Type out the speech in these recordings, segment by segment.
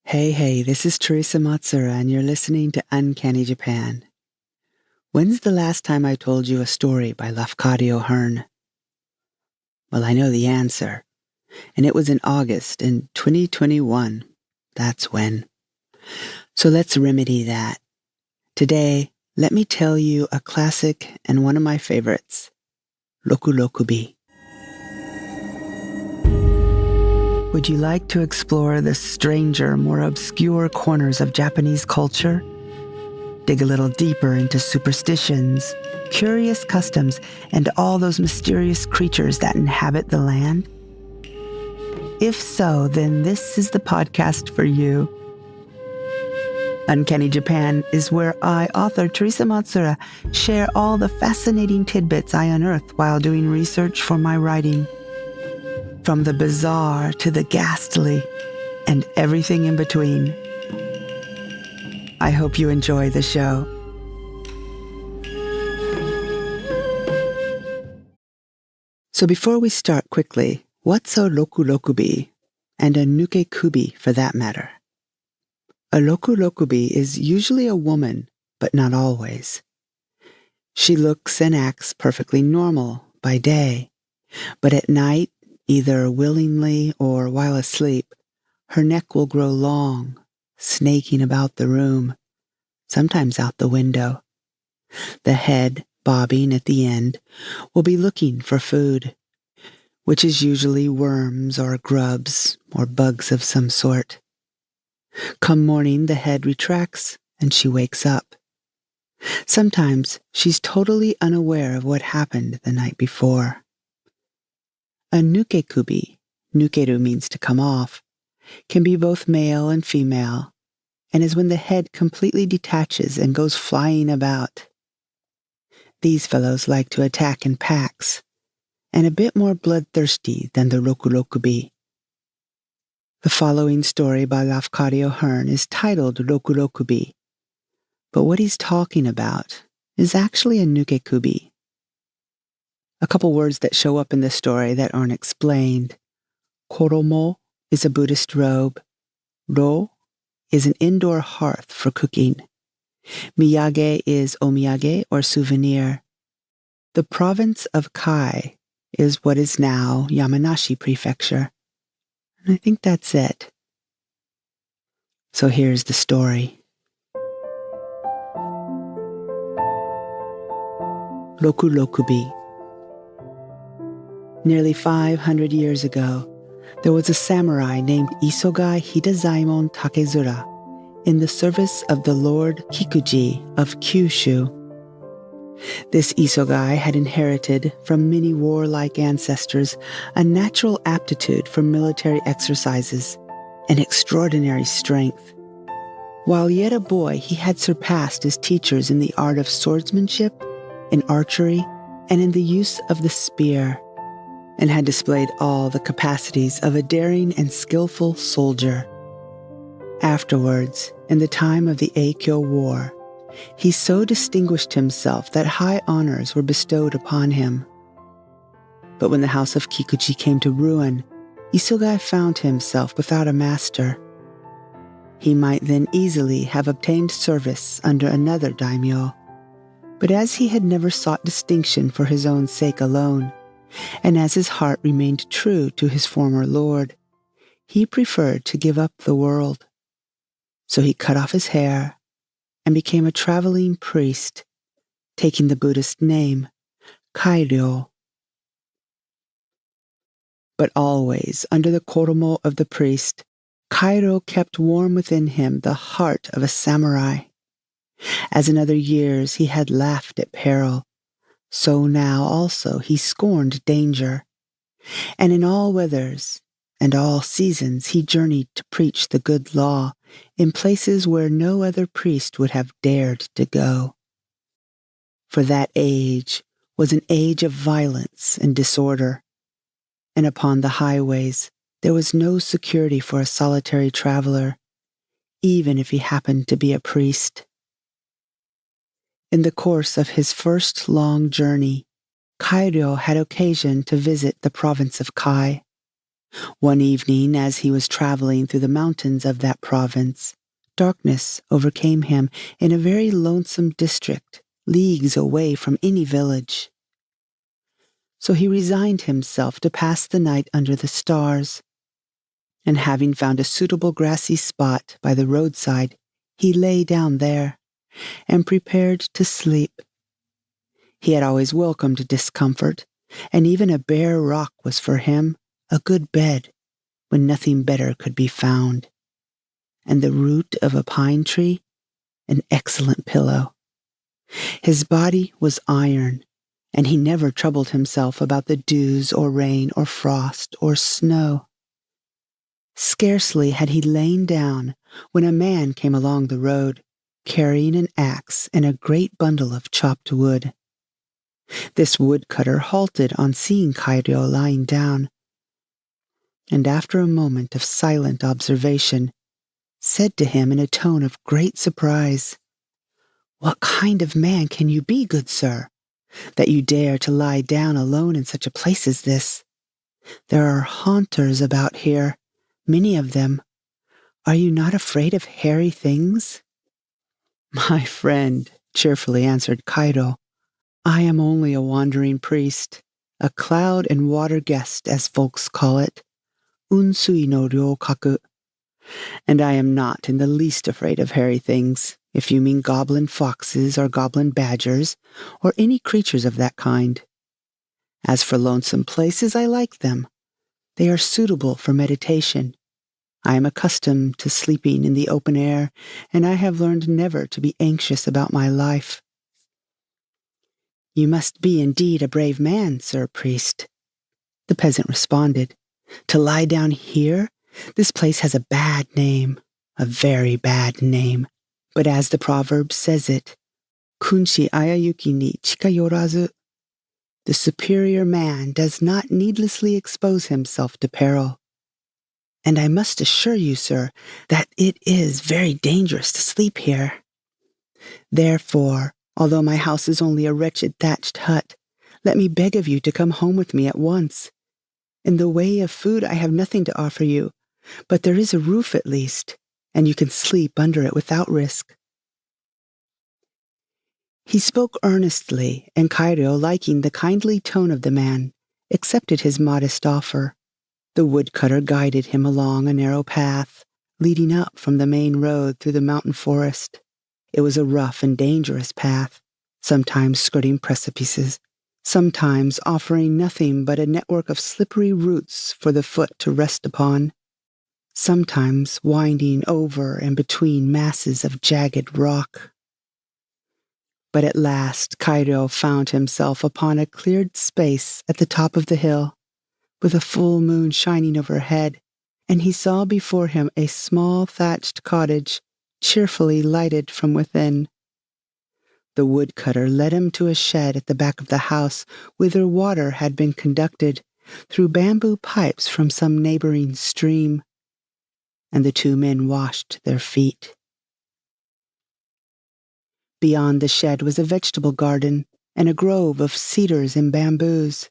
Hey, this is Teresa Matsura, and you're listening to Uncanny Japan. When's the last time I told you a story by Lafcadio Hearn? Well, I know the answer, and it was in August in 2021. That's when. So let's remedy that. Today, let me tell you a classic and one of my favorites, Rokurokubi. Would you like to explore the stranger, more obscure corners of Japanese culture? Dig a little deeper into superstitions, curious customs, and all those mysterious creatures that inhabit the land? If so, then this is the podcast for you. Uncanny Japan is where I, author Teresa Matsura, share all the fascinating tidbits I unearth while doing research for my writing. From the bizarre to the ghastly, and everything in between. I hope you enjoy the show. So before we start quickly, what's a Rokurokubi, and a Nuke-kubi for that matter? A Rokurokubi is usually a woman, but not always. She looks and acts perfectly normal by day, but at night, either willingly or while asleep, her neck will grow long, snaking about the room, sometimes out the window. The head, bobbing at the end, will be looking for food, which is usually worms or grubs or bugs of some sort. Come morning, the head retracts and she wakes up. Sometimes she's totally unaware of what happened the night before. A nuke-kubi, nukeru means to come off, can be both male and female, and is when the head completely detaches and goes flying about. These fellows like to attack in packs, and a bit more bloodthirsty than the Rokurokubi. The following story by Lafcadio Hearn is titled Rokurokubi, but what he's talking about is actually a nuke-kubi. A couple words that show up in the story that aren't explained. Koromo is a Buddhist robe. Ro is an indoor hearth for cooking. Miyage is omiyage or souvenir. The province of Kai is what is now Yamanashi Prefecture. And I think that's it. So here's the story. Rokurokubi. Nearly 500 years ago, there was a samurai named Isogai Hidazaemon Takezura in the service of the Lord Kikuji of Kyushu. This Isogai had inherited from many warlike ancestors a natural aptitude for military exercises and extraordinary strength. While yet a boy, he had surpassed his teachers in the art of swordsmanship, in archery, and in the use of the spear, and had displayed all the capacities of a daring and skillful soldier. Afterwards, in the time of the Eikyo War, he so distinguished himself that high honors were bestowed upon him. But when the house of Kikuji came to ruin, Isogai found himself without a master. He might then easily have obtained service under another daimyo, but as he had never sought distinction for his own sake alone, and as his heart remained true to his former lord, he preferred to give up the world. So he cut off his hair and became a traveling priest, taking the Buddhist name, Cairo. But always, under the koromo of the priest, Cairo kept warm within him the heart of a samurai. As in other years he had laughed at peril, so now also he scorned danger. And in all weathers and all seasons he journeyed to preach the good law in places where no other priest would have dared to go. For that age was an age of violence and disorder, and upon the highways there was no security for a solitary traveler, even if he happened to be a priest. In the course of his first long journey, Cairo had occasion to visit the province of Kai. One evening, as he was traveling through the mountains of that province, darkness overcame him in a very lonesome district, leagues away from any village. So he resigned himself to pass the night under the stars, and having found a suitable grassy spot by the roadside, he lay down there and prepared to sleep. He had always welcomed discomfort, and even a bare rock was for him a good bed when nothing better could be found, and the root of a pine tree an excellent pillow. His body was iron, and he never troubled himself about the dews or rain or frost or snow. Scarcely had he lain down when a man came along the road, carrying an axe and a great bundle of chopped wood. This woodcutter halted on seeing Cairo lying down, and after a moment of silent observation, said to him in a tone of great surprise, "What kind of man can you be, good sir, that you dare to lie down alone in such a place as this? There are haunters about here, many of them. Are you not afraid of hairy things?" "My friend," cheerfully answered Cairo, "I am only a wandering priest, a cloud and water guest, as folks call it, unsui no ryokaku, and I am not in the least afraid of hairy things, if you mean goblin foxes or goblin badgers, or any creatures of that kind. As for lonesome places, I like them. They are suitable for meditation. I am accustomed to sleeping in the open air, and I have learned never to be anxious about my life." "You must be indeed a brave man, sir priest," the peasant responded, "to lie down here. This place has a bad name, a very bad name. But as the proverb says it, kunshi ayayuki ni chikayorazu. The superior man does not needlessly expose himself to peril. And I must assure you, sir, that it is very dangerous to sleep here. Therefore, although my house is only a wretched thatched hut, let me beg of you to come home with me at once. In the way of food I have nothing to offer you, but there is a roof at least, and you can sleep under it without risk." He spoke earnestly, and Cairo, liking the kindly tone of the man, accepted his modest offer. The woodcutter guided him along a narrow path, leading up from the main road through the mountain forest. It was a rough and dangerous path, sometimes skirting precipices, sometimes offering nothing but a network of slippery roots for the foot to rest upon, sometimes winding over and between masses of jagged rock. But at last Cairo found himself upon a cleared space at the top of the hill, with a full moon shining overhead, and he saw before him a small thatched cottage, cheerfully lighted from within. The woodcutter led him to a shed at the back of the house, whither water had been conducted through bamboo pipes from some neighboring stream, and the two men washed their feet. Beyond the shed was a vegetable garden and a grove of cedars and bamboos,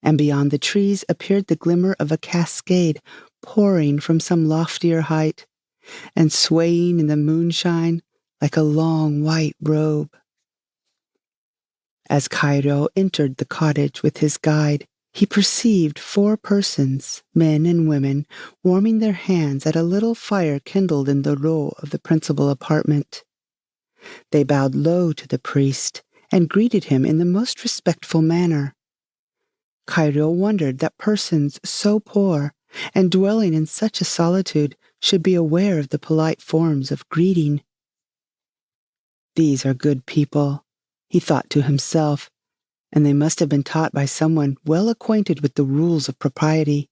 and beyond the trees appeared the glimmer of a cascade pouring from some loftier height and swaying in the moonshine like a long white robe. As Cairo entered the cottage with his guide, he perceived 4 persons, men and women, warming their hands at a little fire kindled in the ro of the principal apartment. They bowed low to the priest and greeted him in the most respectful manner. Cairo wondered that persons so poor and dwelling in such a solitude should be aware of the polite forms of greeting. "These are good people," he thought to himself, "and they must have been taught by someone well acquainted with the rules of propriety."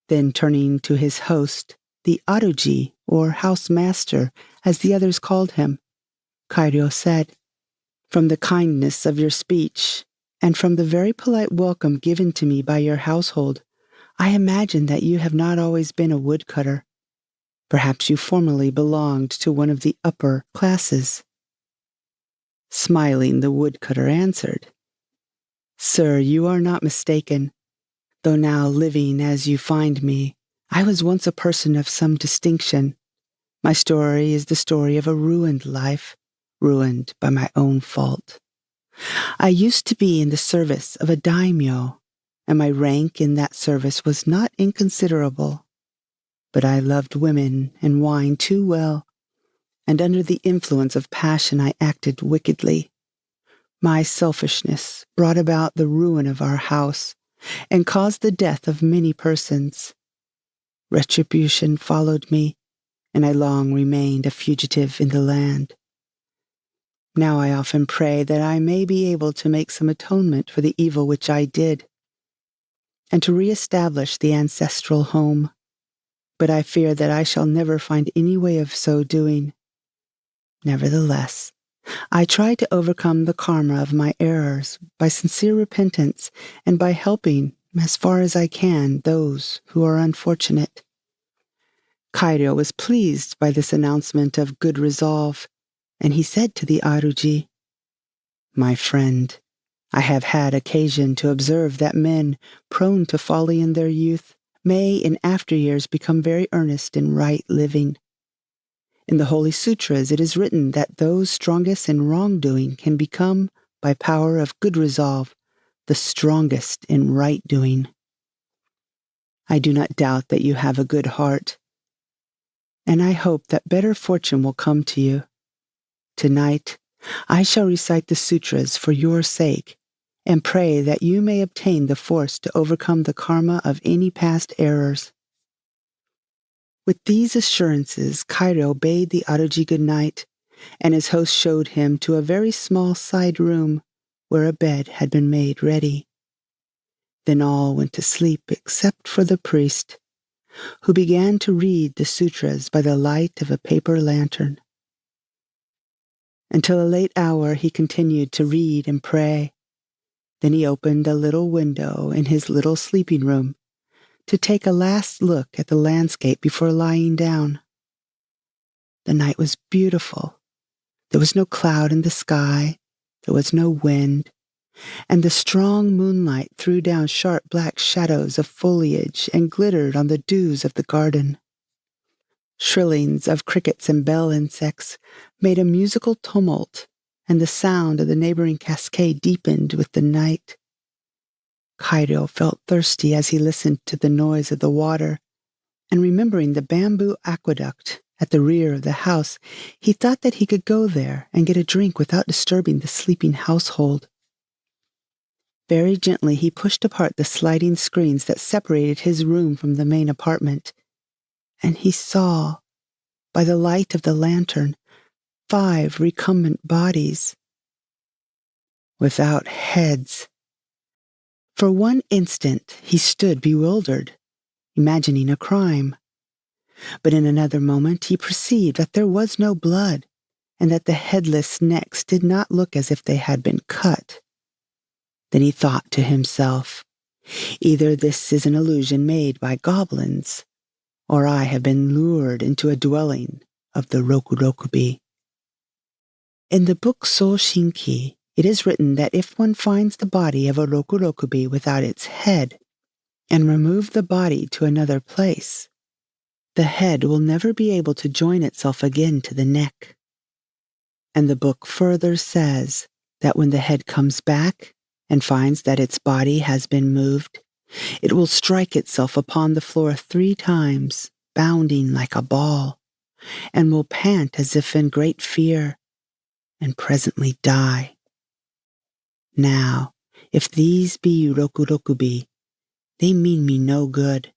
Then turning to his host, the aruji, or house-master, as the others called him, Cairo said, "From the kindness of your speech, and from the very polite welcome given to me by your household, I imagine that you have not always been a woodcutter. Perhaps you formerly belonged to one of the upper classes." Smiling, the woodcutter answered, "Sir, you are not mistaken. Though now living as you find me, I was once a person of some distinction. My story is the story of a ruined life, ruined by my own fault. I used to be in the service of a daimyo, and my rank in that service was not inconsiderable. But I loved women and wine too well, and under the influence of passion I acted wickedly. My selfishness brought about the ruin of our house and caused the death of many persons. Retribution followed me, and I long remained a fugitive in the land. Now I often pray that I may be able to make some atonement for the evil which I did, and to re-establish the ancestral home. But I fear that I shall never find any way of so doing. Nevertheless, I try to overcome the karma of my errors by sincere repentance and by helping, as far as I can, those who are unfortunate. Cairo was pleased by this announcement of good resolve, and he said to the Aruji, "My friend, I have had occasion to observe that men, prone to folly in their youth, may in after years become very earnest in right living. In the Holy Sutras it is written that those strongest in wrongdoing can become, by power of good resolve, the strongest in right doing. I do not doubt that you have a good heart, and I hope that better fortune will come to you. Tonight, I shall recite the sutras for your sake, and pray that you may obtain the force to overcome the karma of any past errors." With these assurances, Cairo bade the Aruji good night, and his host showed him to a very small side room where a bed had been made ready. Then all went to sleep except for the priest, who began to read the sutras by the light of a paper lantern. Until a late hour he continued to read and pray. Then he opened a little window in his little sleeping room to take a last look at the landscape before lying down. The night was beautiful. There was no cloud in the sky, there was no wind, and the strong moonlight threw down sharp black shadows of foliage and glittered on the dews of the garden. Shrillings of crickets and bell insects made a musical tumult, and the sound of the neighboring cascade deepened with the night. Cairo felt thirsty as he listened to the noise of the water, and remembering the bamboo aqueduct at the rear of the house, he thought that he could go there and get a drink without disturbing the sleeping household. Very gently he pushed apart the sliding screens that separated his room from the main apartment, and he saw, by the light of the lantern, 5 recumbent bodies without heads. For one instant he stood bewildered, imagining a crime. But in another moment he perceived that there was no blood, and that the headless necks did not look as if they had been cut. Then he thought to himself, either this is an illusion made by goblins, or I have been lured into a dwelling of the Rokurokubi. In the book Sou Shinki, it is written that if one finds the body of a Rokurokubi without its head, and remove the body to another place, the head will never be able to join itself again to the neck. And the book further says that when the head comes back and finds that its body has been moved, it will strike itself upon the floor 3 times, bounding like a ball, and will pant as if in great fear, and presently die. Now, if these be Rokurokubi, they mean me no good,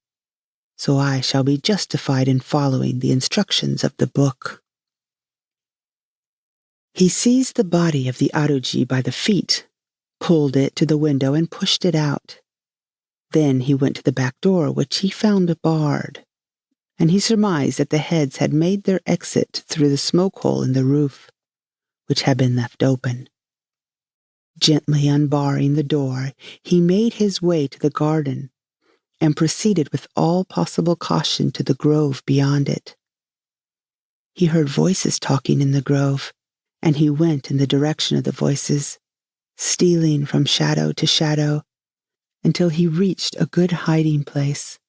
so I shall be justified in following the instructions of the book. He seized the body of the Aruji by the feet, pulled it to the window, and pushed it out. Then he went to the back door, which he found barred, and he surmised that the heads had made their exit through the smoke hole in the roof, which had been left open. Gently unbarring the door, he made his way to the garden, and proceeded with all possible caution to the grove beyond it. He heard voices talking in the grove, and he went in the direction of the voices, stealing from shadow to shadow, until he reached a good hiding place.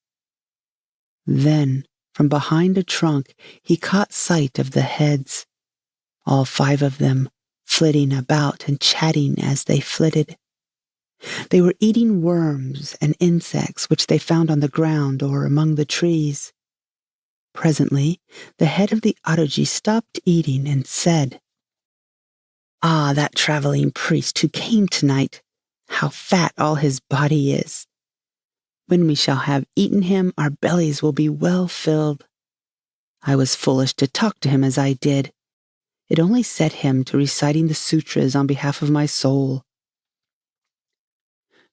Then, from behind a trunk, he caught sight of the heads, all 5 of them, flitting about and chatting as they flitted. They were eating worms and insects which they found on the ground or among the trees. Presently, the head of the otaji stopped eating and said, "Ah, that traveling priest who came tonight, how fat all his body is. When we shall have eaten him, our bellies will be well filled. I was foolish to talk to him as I did. It only set him to reciting the sutras on behalf of my soul.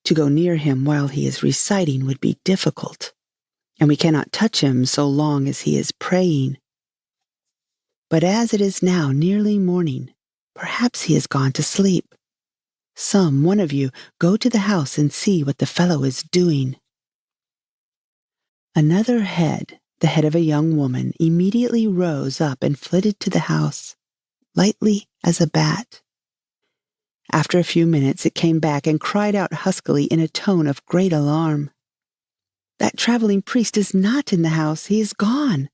To go near him while he is reciting would be difficult, and we cannot touch him so long as he is praying. But as it is now nearly morning, perhaps he has gone to sleep. Some one of you go to the house and see what the fellow is doing." Another head, the head of a young woman, immediately rose up and flitted to the house, lightly as a bat. After a few minutes it came back and cried out huskily in a tone of great alarm, "That traveling priest is not in the house, he is gone.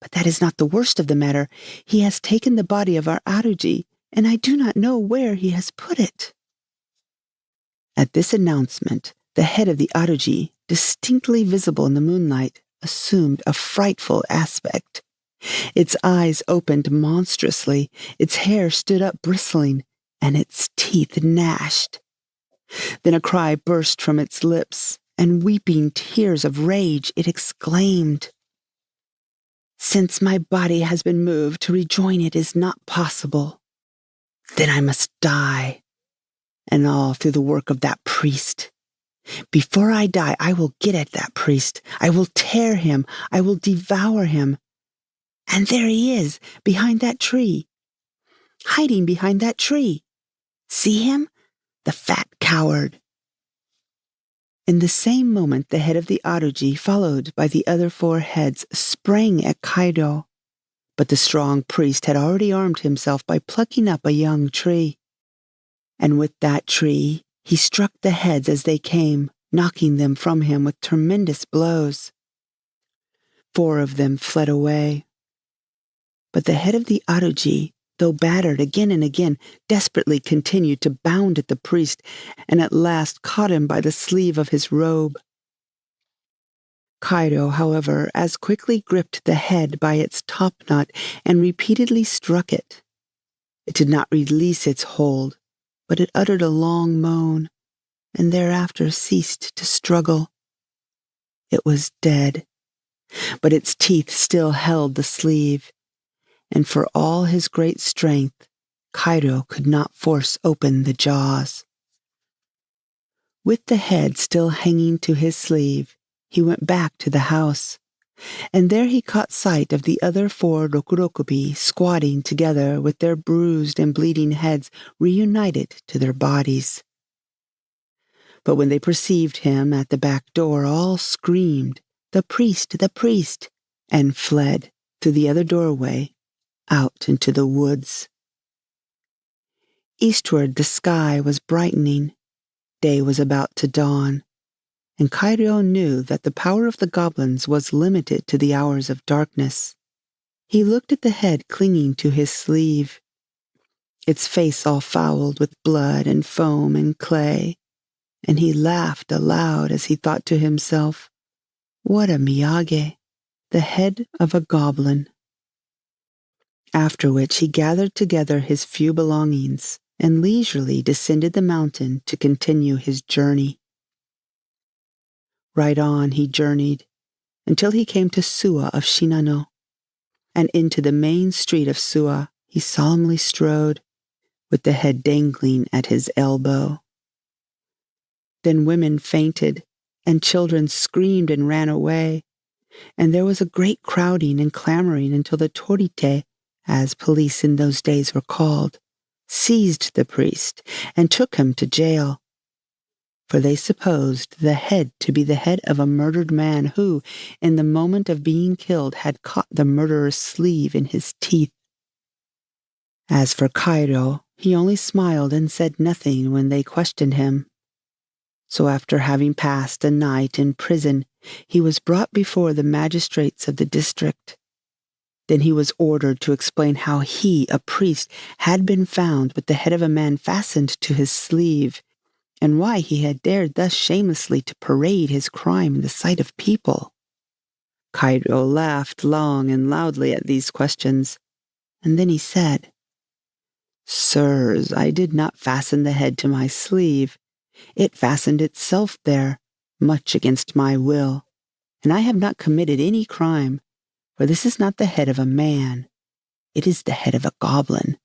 But that is not the worst of the matter. He has taken the body of our Aruji, and I do not know where he has put it." At this announcement, the head of the Aruji, distinctly visible in the moonlight, assumed a frightful aspect. Its eyes opened monstrously, its hair stood up bristling, and its teeth gnashed. Then a cry burst from its lips, and weeping tears of rage, it exclaimed, "Since my body has been moved, to rejoin it is not possible. Then I must die, and all through the work of that priest. Before I die, I will get at that priest. I will tear him. I will devour him. And there he is, behind that tree. Hiding behind that tree. See him? The fat coward." In the same moment, the head of the Aruji, followed by the other 4 heads, sprang at Cairo. But the strong priest had already armed himself by plucking up a young tree. And with that tree, he struck the heads as they came, knocking them from him with tremendous blows. 4 of them fled away. But the head of the Aruji, though battered again and again, desperately continued to bound at the priest, and at last caught him by the sleeve of his robe. Cairo, however, as quickly gripped the head by its topknot and repeatedly struck it. It did not release its hold, but it uttered a long moan, and thereafter ceased to struggle. It was dead, but its teeth still held the sleeve, and for all his great strength, Cairo could not force open the jaws. With the head still hanging to his sleeve, he went back to the house, and there he caught sight of the other 4 Rokurokubi squatting together with their bruised and bleeding heads reunited to their bodies. But when they perceived him at the back door, all screamed, the priest," and fled through the other doorway out into the woods. Eastward the sky was brightening. Day was about to dawn, and Cairo knew that the power of the goblins was limited to the hours of darkness. He looked at the head clinging to his sleeve, its face all fouled with blood and foam and clay, and he laughed aloud as he thought to himself, "What a miyage, the head of a goblin." After which he gathered together his few belongings and leisurely descended the mountain to continue his journey. Right on he journeyed until he came to Suwa of Shinano, and into the main street of Suwa he solemnly strode, with the head dangling at his elbow. Then women fainted, and children screamed and ran away, and there was a great crowding and clamoring until the torite, as police in those days were called, seized the priest and took him to jail. For they supposed the head to be the head of a murdered man who, in the moment of being killed, had caught the murderer's sleeve in his teeth. As for Cairo, he only smiled and said nothing when they questioned him. So after having passed a night in prison, he was brought before the magistrates of the district. Then he was ordered to explain how he, a priest, had been found with the head of a man fastened to his sleeve, and why he had dared thus shamelessly to parade his crime in the sight of people. Cairo laughed long and loudly at these questions, and then he said, "Sirs, I did not fasten the head to my sleeve. It fastened itself there, much against my will, and I have not committed any crime, for this is not the head of a man. It is the head of a goblin.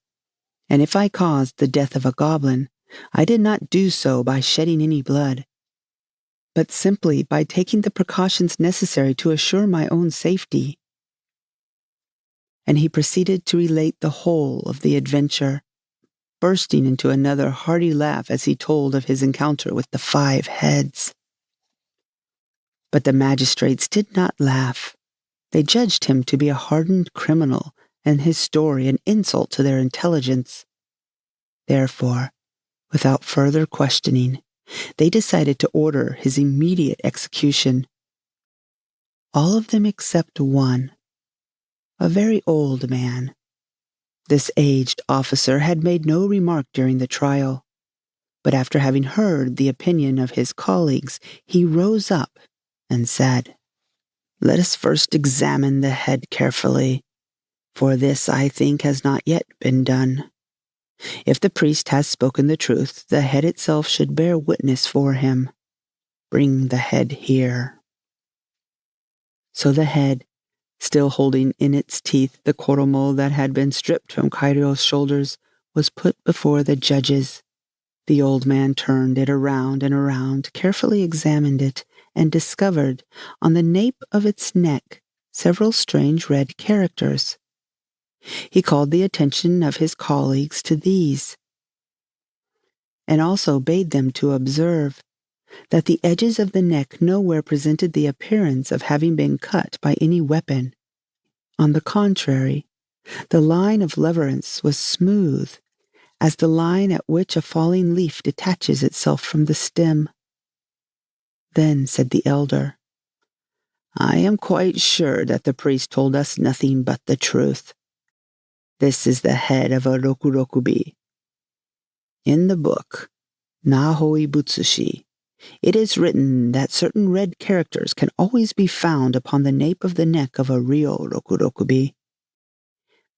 And if I caused the death of a goblin, I did not do so by shedding any blood, but simply by taking the precautions necessary to assure my own safety." And he proceeded to relate the whole of the adventure, bursting into another hearty laugh as he told of his encounter with the 5 heads. But the magistrates did not laugh. They judged him to be a hardened criminal, and his story an insult to their intelligence. Therefore, without further questioning, they decided to order his immediate execution. All of them except one, a very old man. This aged officer had made no remark during the trial, but after having heard the opinion of his colleagues, he rose up and said, "Let us first examine the head carefully, for this, I think, has not yet been done. If the priest has spoken the truth, the head itself should bear witness for him. Bring the head here." So the head, still holding in its teeth the koromo that had been stripped from Cairo's shoulders, was put before the judges. The old man turned it around and around, carefully examined it, and discovered on the nape of its neck several strange red characters. He called the attention of his colleagues to these, and also bade them to observe that the edges of the neck nowhere presented the appearance of having been cut by any weapon. On the contrary, the line of leverance was smooth, as the line at which a falling leaf detaches itself from the stem. Then said the elder, "I am quite sure that the priest told us nothing but the truth. This is the head of a Rokurokubi. In the book, Nahoi Butsushi, it is written that certain red characters can always be found upon the nape of the neck of a real Rokurokubi.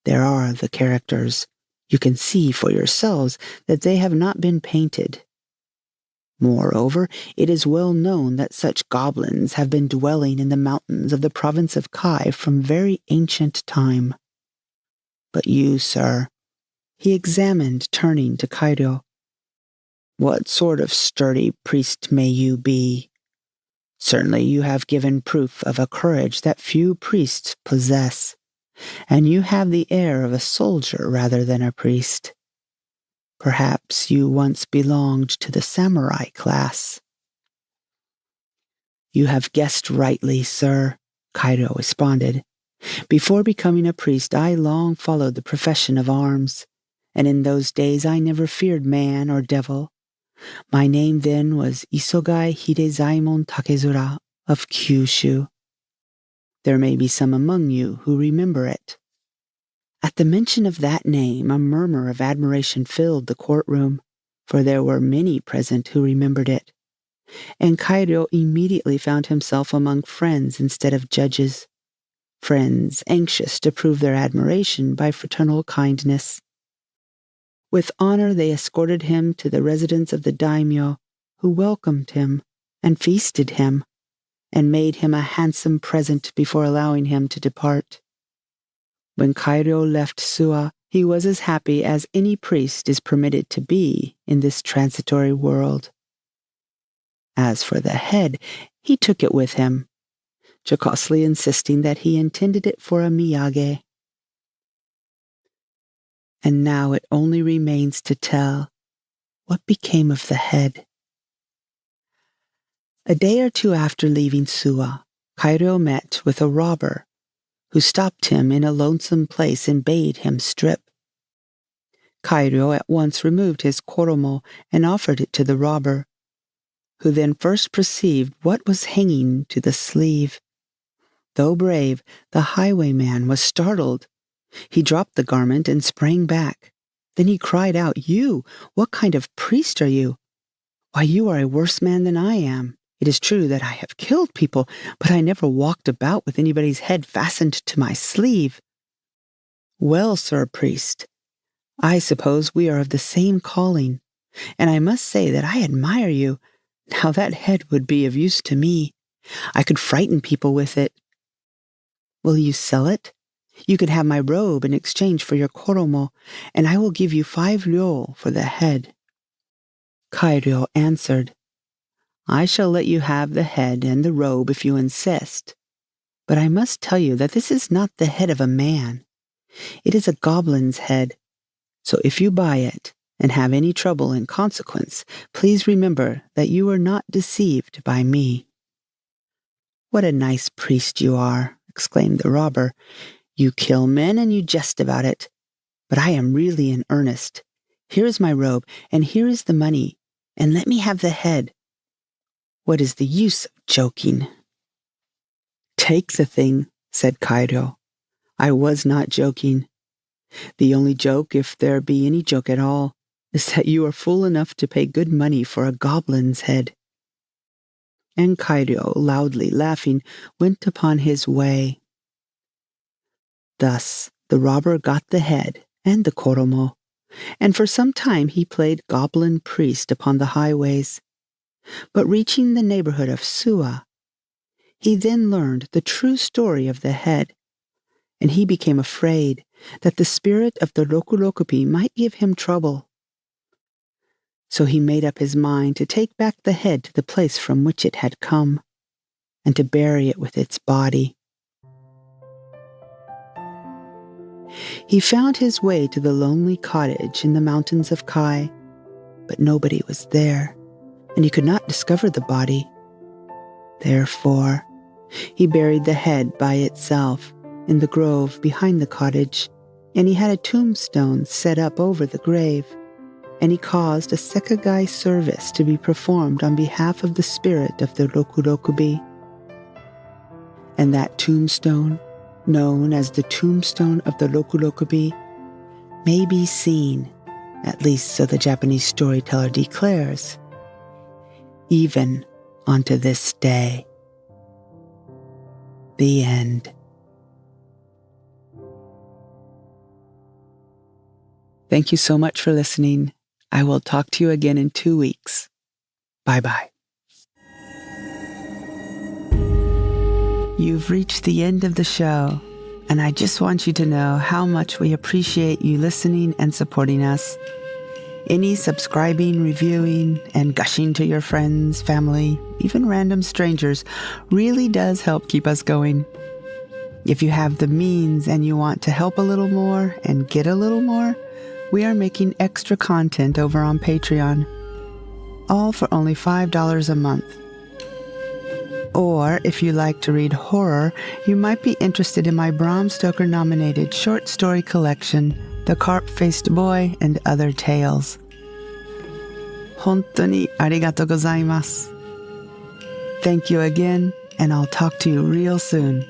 There are the characters. You can see for yourselves that they have not been painted. Moreover, it is well known that such goblins have been dwelling in the mountains of the province of Kai from very ancient time. But you, sir," he examined, turning to Cairo, "what sort of sturdy priest may you be? Certainly you have given proof of a courage that few priests possess, and you have the air of a soldier rather than a priest. Perhaps you once belonged to the samurai class." "You have guessed rightly, sir," Cairo responded. "Before becoming a priest, I long followed the profession of arms, and in those days I never feared man or devil. My name then was Isogai Hidezaimon Takezura of Kyushu. There may be some among you who remember it." At the mention of that name, a murmur of admiration filled the courtroom, for there were many present who remembered it, and Cairo immediately found himself among friends instead of judges, friends anxious to prove their admiration by fraternal kindness. With honor they escorted him to the residence of the daimyo, who welcomed him and feasted him, and made him a handsome present before allowing him to depart. When Cairo left Suwa, he was as happy as any priest is permitted to be in this transitory world. As for the head, he took it with him, jocosely insisting that he intended it for a miyage. And now it only remains to tell what became of the head. A day or two after leaving Suwa, Cairo met with a robber who stopped him in a lonesome place and bade him strip. Cairo at once removed his koromo and offered it to the robber, who then first perceived what was hanging to the sleeve. Though brave, the highwayman was startled. He dropped the garment and sprang back. Then he cried out, "You! What kind of priest are you? Why, you are a worse man than I am. It is true that I have killed people, but I never walked about with anybody's head fastened to my sleeve." "Well, sir priest, I suppose we are of the same calling, and I must say that I admire you. Now that head would be of use to me. I could frighten people with it. Will you sell it? You can have my robe in exchange for your koromo, and I will give you 5 ryo for the head." Cairo answered, "I shall let you have the head and the robe if you insist. But I must tell you that this is not the head of a man. It is a goblin's head. So if you buy it and have any trouble in consequence, please remember that you were not deceived by me." "What a nice priest you are," exclaimed the robber. "You kill men and you jest about it. But I am really in earnest. Here is my robe, and here is the money, and let me have the head. What is the use of joking?" "Take the thing," said Cairo. "I was not joking. The only joke, if there be any joke at all, is that you are fool enough to pay good money for a goblin's head." And Cairo, loudly laughing, went upon his way. Thus the robber got the head and the koromo, and for some time he played goblin priest upon the highways. But reaching the neighborhood of Suwa, he then learned the true story of the head, and he became afraid that the spirit of the Rokurokubi might give him trouble. So he made up his mind to take back the head to the place from which it had come, and to bury it with its body. He found his way to the lonely cottage in the mountains of Kai, but nobody was there, and he could not discover the body. Therefore, he buried the head by itself in the grove behind the cottage, and he had a tombstone set up over the grave, and he caused a sekigai service to be performed on behalf of the spirit of the Rokurokubi. And that tombstone, known as the tombstone of the Rokurokubi, may be seen, at least so the Japanese storyteller declares, even unto this day. The end. Thank you so much for listening. I will talk to you again in 2 weeks. Bye-bye. You've reached the end of the show, and I just want you to know how much we appreciate you listening and supporting us. Any subscribing, reviewing, and gushing to your friends, family, even random strangers really does help keep us going. If you have the means and you want to help a little more and get a little more, we are making extra content over on Patreon, all for only $5 a month. Or if you like to read horror, you might be interested in my Bram Stoker-nominated short story collection, The Carp-Faced Boy and Other Tales. 本当にありがとうございます. Thank you again, and I'll talk to you real soon.